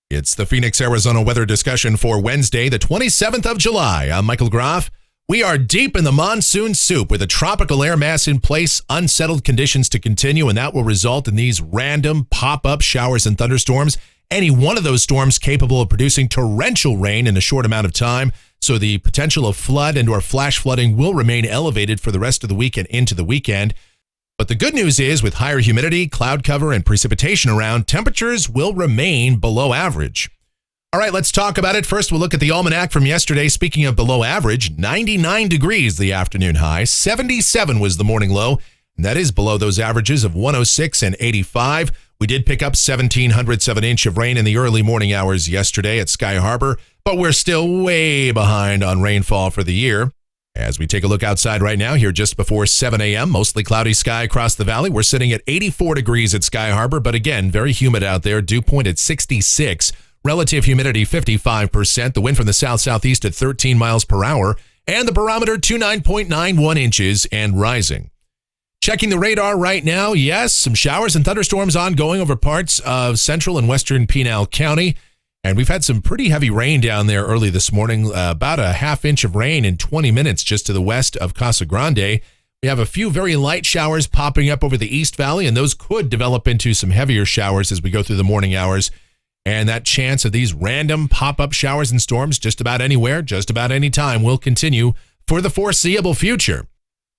It's the Phoenix, Arizona weather discussion for Wednesday, the 27th of July. I'm Michael Groff. We are deep in the monsoon soup with a tropical air mass in place, unsettled conditions to continue, and that will result in these random pop-up showers and thunderstorms. Any one of those storms capable of producing torrential rain in a short amount of time, so the potential of flood and/or flash flooding will remain elevated for the rest of the week and into the weekend. But the good news is, with higher humidity, cloud cover, and precipitation around, temperatures will remain below average. All right, let's talk about it. First, we'll look at the almanac from yesterday. Speaking of below average, 99 degrees the afternoon high, 77 was the morning low, and that is below those averages of 106 and 85. We did pick up 1,700 of an inch of rain in the early morning hours yesterday at Sky Harbor, but we're still way behind on rainfall for the year. As we take a look outside right now, here just before 7 a.m., mostly cloudy sky across the valley. We're sitting at 84 degrees at Sky Harbor, but again, very humid out there. Dew point at 66. Relative humidity 55%. The wind from the south-southeast at 13 miles per hour. And the barometer 29.91 inches and rising. Checking the radar right now, yes, some showers and thunderstorms ongoing over parts of central and western Pinal County. And we've had some pretty heavy rain down there early this morning, about a half inch of rain in 20 minutes just to the west of Casa Grande. We have a few very light showers popping up over the East Valley, and those could develop into some heavier showers as we go through the morning hours. And that chance of these random pop-up showers and storms just about anywhere, just about any time will continue for the foreseeable future.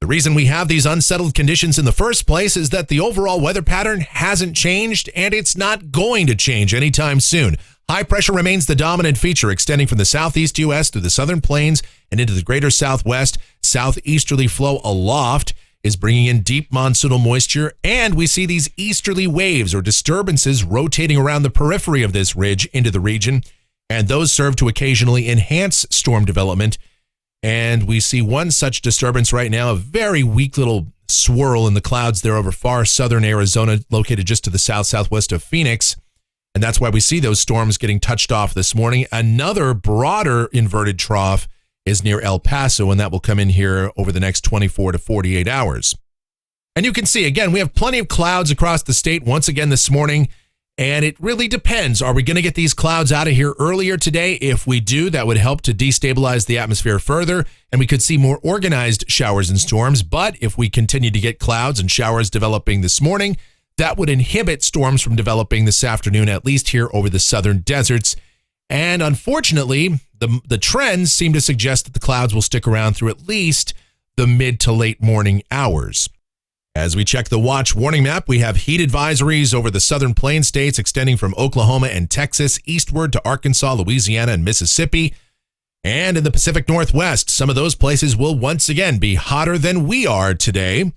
The reason we have these unsettled conditions in the first place is that the overall weather pattern hasn't changed, and it's not going to change anytime soon. High pressure remains the dominant feature, extending from the southeast U.S. through the southern plains and into the greater southwest. Southeasterly flow aloft is bringing in deep monsoonal moisture, and we see these easterly waves or disturbances rotating around the periphery of this ridge into the region, and those serve to occasionally enhance storm development. And we see one such disturbance right now, a very weak little swirl in the clouds there over far southern Arizona, located just to the south-southwest of Phoenix. And that's why we see those storms getting touched off this morning. Another broader inverted trough is near El Paso, and that will come in here over the next 24 to 48 hours. And you can see, again, we have plenty of clouds across the state once again this morning, and it really depends. Are we going to get these clouds out of here earlier today? If we do, that would help to destabilize the atmosphere further, and we could see more organized showers and storms. But if we continue to get clouds and showers developing this morning, that would inhibit storms from developing this afternoon, at least here over the southern deserts. And unfortunately, the trends seem to suggest that the clouds will stick around through at least the mid to late morning hours. As we check the watch warning map, we have heat advisories over the southern plain states extending from Oklahoma and Texas eastward to Arkansas, Louisiana, and Mississippi. And in the Pacific Northwest, some of those places will once again be hotter than we are today.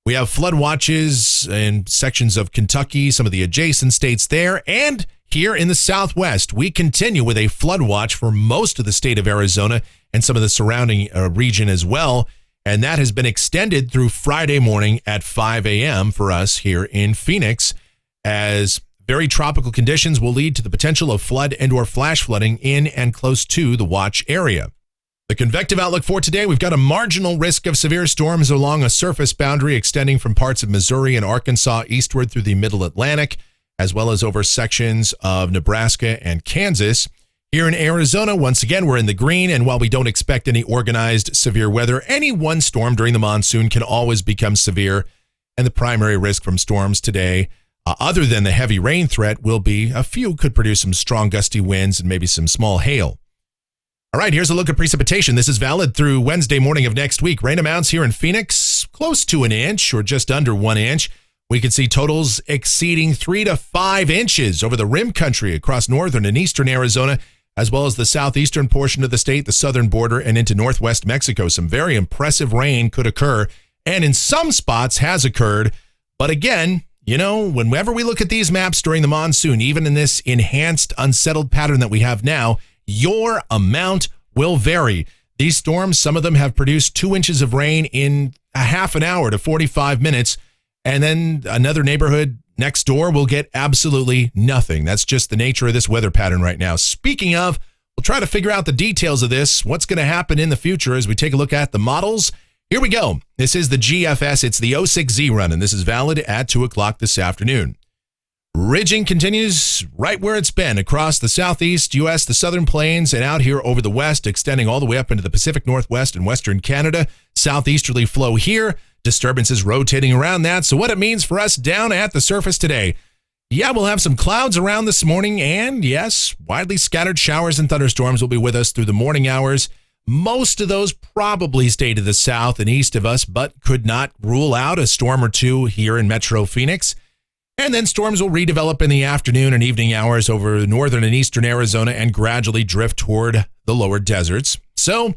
We have flood watches in sections of Kentucky, some of the adjacent states there, and here in the Southwest, we continue with a flood watch for most of the state of Arizona and some of the surrounding region as well, and that has been extended through Friday morning at 5 a.m. for us here in Phoenix, as very tropical conditions will lead to the potential of flood and/or flash flooding in and close to the watch area. The convective outlook for today, we've got a marginal risk of severe storms along a surface boundary extending from parts of Missouri and Arkansas eastward through the middle Atlantic, as well as over sections of Nebraska and Kansas. Here in Arizona, once again, we're in the green, and while we don't expect any organized severe weather, any one storm during the monsoon can always become severe, and the primary risk from storms today, other than the heavy rain threat, will be a few could produce some strong gusty winds and maybe some small hail. All right, here's a look at precipitation. This is valid through Wednesday morning of next week. Rain amounts here in Phoenix, close to an inch or just under 1 inch. We can see totals exceeding 3 to 5 inches over the rim country across northern and eastern Arizona, as well as the southeastern portion of the state, the southern border, and into northwest Mexico. Some very impressive rain could occur, and in some spots has occurred. But again, you know, whenever we look at these maps during the monsoon, even in this enhanced, unsettled pattern that we have now, your amount will vary. These storms, some of them have produced 2 inches of rain in a half an hour to 45 minutes, and then another neighborhood next door will get absolutely nothing. That's just the nature of this weather pattern right now. Speaking of, we'll try to figure out the details of this, what's going to happen in the future as we take a look at the models. Here we go. This is the GFS. It's the 06Z run, and this is valid at 2 o'clock this afternoon. Ridging continues right where it's been across the southeast U.S., the southern plains, and out here over the west, extending all the way up into the Pacific Northwest and western Canada. Southeasterly flow here, disturbances rotating around that. So what it means for us down at the surface today, yeah, we'll have some clouds around this morning, and yes, widely scattered showers and thunderstorms will be with us through the morning hours. Most of those probably stay to the south and east of us, but could not rule out a storm or two here in Metro Phoenix. And then storms will redevelop in the afternoon and evening hours over northern and eastern Arizona and gradually drift toward the lower deserts. So,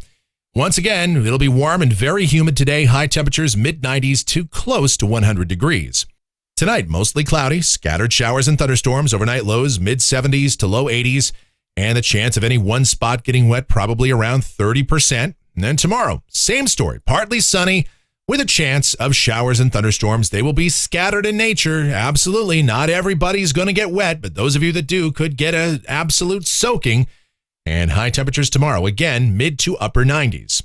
once again, it'll be warm and very humid today. High temperatures mid-90s to close to 100 degrees. Tonight, mostly cloudy, scattered showers and thunderstorms, overnight lows mid-70s to low 80s, and the chance of any one spot getting wet probably around 30%. And then tomorrow, same story, partly sunny, with a chance of showers and thunderstorms. They will be scattered in nature. Absolutely. Not everybody's going to get wet, but those of you that do could get an absolute soaking. And high temperatures tomorrow, again, mid to upper 90s.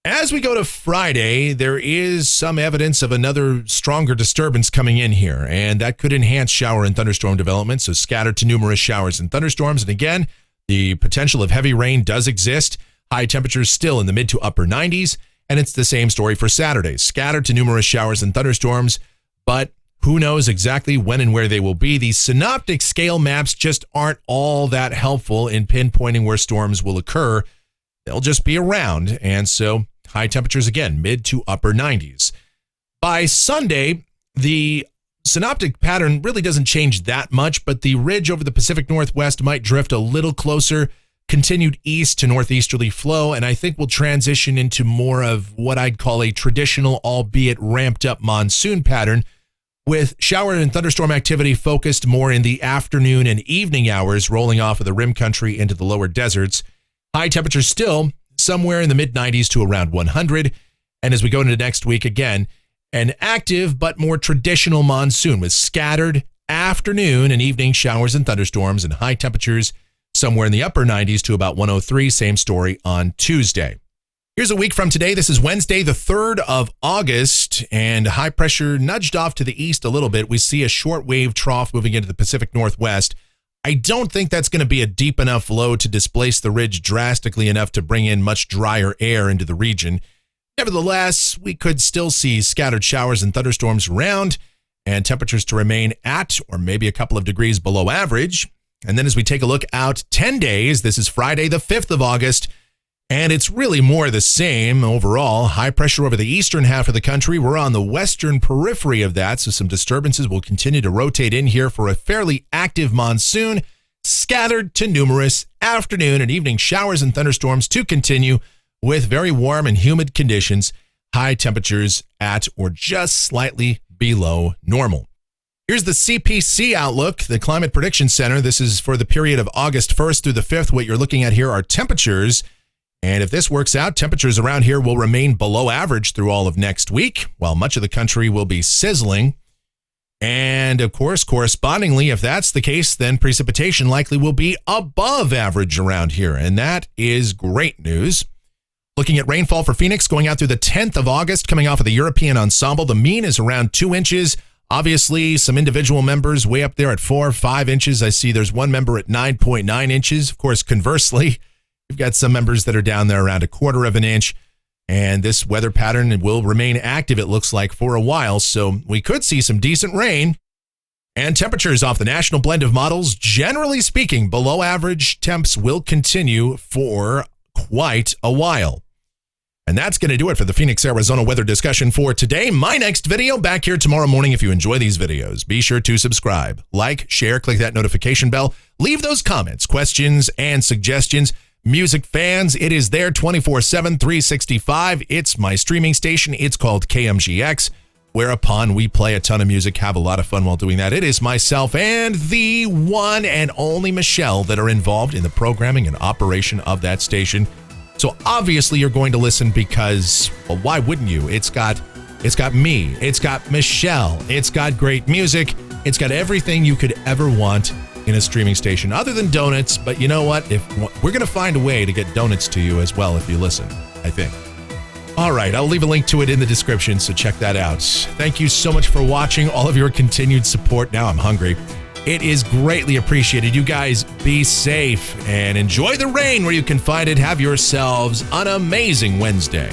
As we go to Friday, there is some evidence of another stronger disturbance coming in here, and that could enhance shower and thunderstorm development. So scattered to numerous showers and thunderstorms. And again, the potential of heavy rain does exist. High temperatures still in the mid to upper 90s. And it's the same story for Saturday. Scattered to numerous showers and thunderstorms, but who knows exactly when and where they will be. These synoptic scale maps just aren't all that helpful in pinpointing where storms will occur. They'll just be around. And so high temperatures again, mid to upper 90s. By Sunday, the synoptic pattern really doesn't change that much, but the ridge over the Pacific Northwest might drift a little closer, continued east to northeasterly flow, and I think we'll transition into more of what I'd call a traditional, albeit ramped up monsoon pattern, with shower and thunderstorm activity focused more in the afternoon and evening hours, rolling off of the rim country into the lower deserts. High temperatures still somewhere in the mid-90s to around 100. And as we go into next week, again, an active but more traditional monsoon with scattered afternoon and evening showers and thunderstorms and high temperatures somewhere in the upper 90s to about 103. Same story on Tuesday. Here's a week from today. This is Wednesday, the 3rd of August, and high pressure nudged off to the east a little bit. We see a short wave trough moving into the Pacific Northwest. I don't think that's going to be a deep enough low to displace the ridge drastically enough to bring in much drier air into the region. Nevertheless, we could still see scattered showers and thunderstorms around and temperatures to remain at or maybe a couple of degrees below average. And then as we take a look out 10 days, this is Friday, the 5th of August, and it's really more the same overall. High pressure over the eastern half of the country. We're on the western periphery of that, so some disturbances will continue to rotate in here for a fairly active monsoon, scattered to numerous afternoon and evening showers and thunderstorms to continue with very warm and humid conditions, high temperatures at or just slightly below normal. Here's the CPC outlook, the Climate Prediction Center. This is for the period of August 1st through the 5th. What you're looking at here are temperatures. And if this works out, temperatures around here will remain below average through all of next week, while much of the country will be sizzling. And of course, correspondingly, if that's the case, then precipitation likely will be above average around here. And that is great news. Looking at rainfall for Phoenix going out through the 10th of August, coming off of the European ensemble, the mean is around 2 inches. Obviously, some individual members way up there at 4 or 5 inches. I see there's one member at 9.9 inches. Of course, conversely, you've got some members that are down there around 1/4 of an inch. And this weather pattern will remain active, it looks like, for a while. So we could see some decent rain. And temperatures off the national blend of models, generally speaking, below average temps will continue for quite a while. And that's going to do it for the Phoenix, Arizona weather discussion for today. My next video back here tomorrow morning. If you enjoy these videos, be sure to subscribe, like, share, click that notification bell, leave those comments, questions, and suggestions. Music fans, it is there 24/7, 365. It's my streaming station. It's called KMGX, whereupon we play a ton of music, have a lot of fun while doing that. It is myself and the one and only Michelle that are involved in the programming and operation of that station. So obviously you're going to listen because, well, why wouldn't you? It's got me, it's got Michelle, it's got great music, it's got everything you could ever want in a streaming station other than donuts. But you know what? If we're going to find a way to get donuts to you as well if you listen, I think. All right, I'll leave a link to it in the description, so check that out. Thank you so much for watching, all of your continued support. Now I'm hungry. It is greatly appreciated. You guys be safe and enjoy the rain where you can find it. Have yourselves an amazing Wednesday.